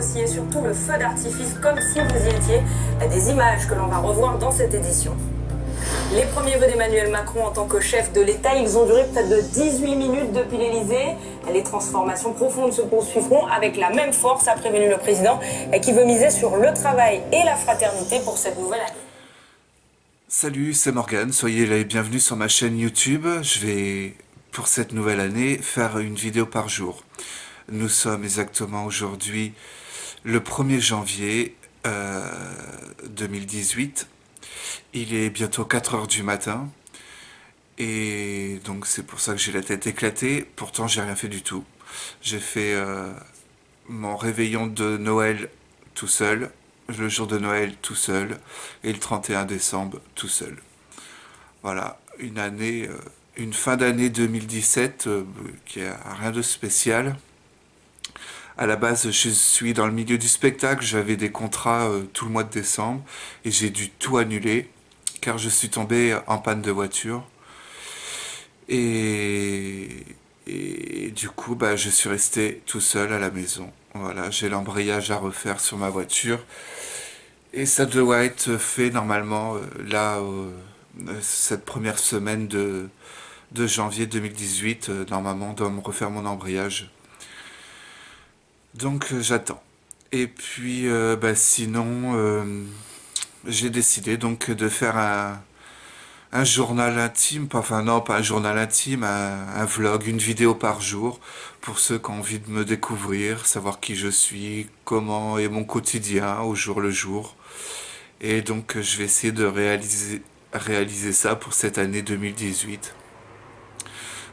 aussi et surtout le feu d'artifice comme si vous y étiez. Des images que l'on va revoir dans cette édition. Les premiers vœux d'Emmanuel Macron en tant que chef de l'État, ils ont duré près de 18 minutes depuis l'Elysée. Les transformations profondes se poursuivront avec la même force, a prévenu le président, qui veut miser sur le travail et la fraternité pour cette nouvelle année. Salut, c'est Morgane, soyez les bienvenus sur ma chaîne YouTube. Je vais, pour cette nouvelle année, faire une vidéo par jour. Nous sommes exactement aujourd'hui le 1er janvier 2018. Il est bientôt 4 heures du matin. Et donc c'est pour ça que j'ai la tête éclatée. Pourtant, j'ai rien fait du tout. J'ai fait mon réveillon de Noël tout seul, le jour de Noël tout seul, et le 31 décembre tout seul. Voilà, une année, une fin d'année 2017 qui a rien de spécial. À la base, je suis dans le milieu du spectacle, j'avais des contrats tout le mois de décembre, et j'ai dû tout annuler, car je suis tombé en panne de voiture. Et du coup, bah, je suis resté tout seul à la maison. Voilà, j'ai l'embrayage à refaire sur ma voiture. Et ça doit être fait normalement là, cette première semaine de janvier 2018. Normalement, on doit me refaire mon embrayage. Donc j'attends. Et puis, bah, sinon, j'ai décidé donc de faire un journal intime, enfin non, pas un journal intime, un vlog, une vidéo par jour, pour ceux qui ont envie de me découvrir, savoir qui je suis, comment est mon quotidien au jour le jour. Et donc je vais essayer de réaliser ça pour cette année 2018.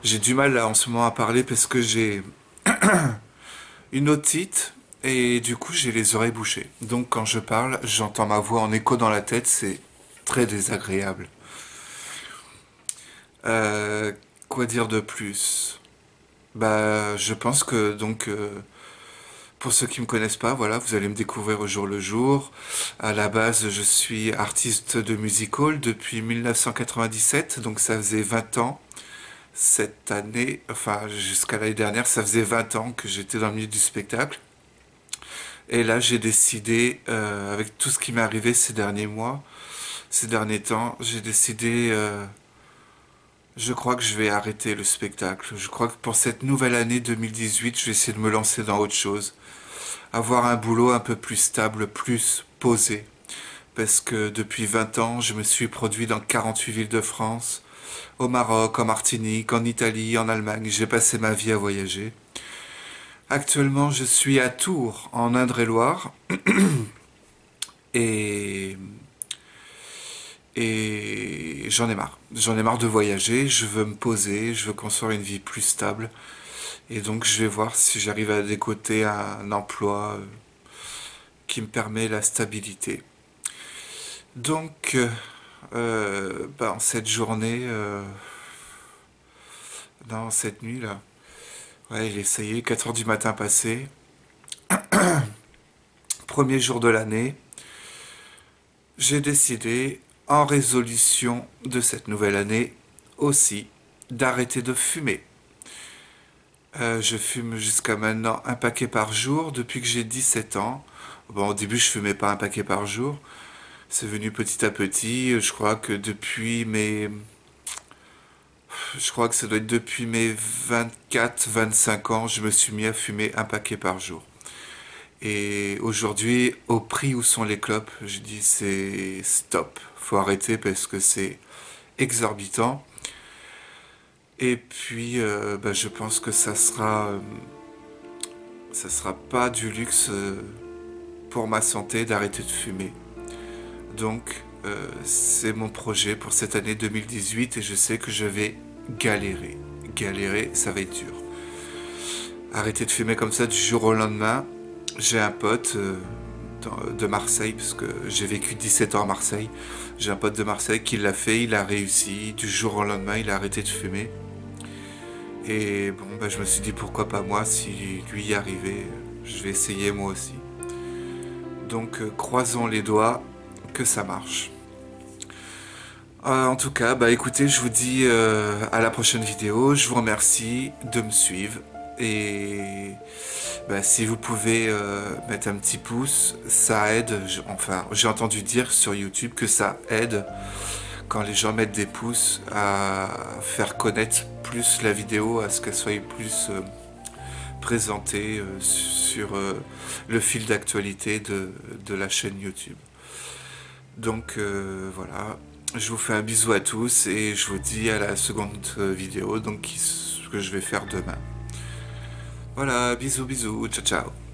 J'ai du mal là en ce moment à parler parce que j'ai une otite et du coup j'ai les oreilles bouchées. Donc quand je parle, j'entends ma voix en écho dans la tête, c'est très désagréable. Quoi dire de plus? Bah, je pense que donc pour ceux qui me connaissent pas, voilà, vous allez me découvrir au jour le jour. À la base, je suis artiste de music hall depuis 1997, donc ça faisait 20 ans. Cette année, enfin jusqu'à l'année dernière, ça faisait 20 ans que j'étais dans le milieu du spectacle. Et là, j'ai décidé, avec tout ce qui m'est arrivé ces derniers mois, ces derniers temps, j'ai décidé, je crois que je vais arrêter le spectacle. Je crois que pour cette nouvelle année 2018, je vais essayer de me lancer dans autre chose. Avoir un boulot un peu plus stable, plus posé. Parce que depuis 20 ans, je me suis produit dans 48 villes de France, au Maroc, en Martinique, en Italie, en Allemagne. J'ai passé ma vie à voyager. Actuellement, je suis à Tours, en Indre-et-Loire. Et j'en ai marre. J'en ai marre de voyager, je veux me poser, je veux construire une vie plus stable. Et donc je vais voir si j'arrive à décoter un emploi qui me permet la stabilité. Donc, bah, en cette journée, non, cette nuit là, ouais, ça y est, 4 heures du matin passé, premier jour de l'année, j'ai décidé, en résolution de cette nouvelle année, aussi, d'arrêter de fumer. Je fume jusqu'à maintenant un paquet par jour depuis que j'ai 17 ans. Bon, au début, je fumais pas un paquet par jour. C'est venu petit à petit. Je crois que depuis mes... Je crois que ça doit être depuis mes 24-25 ans, je me suis mis à fumer un paquet par jour. Et aujourd'hui, au prix où sont les clopes, je dis c'est stop. Faut arrêter parce que c'est exorbitant. Et puis, bah, je pense que ça sera pas du luxe pour ma santé d'arrêter de fumer. Donc, c'est mon projet pour cette année 2018 et je sais que je vais galérer. Galérer, ça va être dur. Arrêter de fumer comme ça du jour au lendemain. J'ai un pote de Marseille, parce que j'ai vécu 17 ans à Marseille. J'ai un pote de Marseille qui l'a fait, il a réussi. Du jour au lendemain, il a arrêté de fumer. Et bon, bah, je me suis dit pourquoi pas moi, si lui y arrivait, je vais essayer moi aussi. Donc croisons les doigts que ça marche. En tout cas, bah écoutez, je vous dis à la prochaine vidéo. Je vous remercie de me suivre Et bah, si vous pouvez mettre un petit pouce, ça aide. Enfin, j'ai entendu dire sur YouTube que ça aide quand les gens mettent des pouces à faire connaître plus la vidéo, à ce qu'elle soit plus présentée sur le fil d'actualité de la chaîne YouTube. Donc voilà, je vous fais un bisou à tous et je vous dis à la seconde vidéo donc, que je vais faire demain. Voilà, bisous bisous, ciao ciao.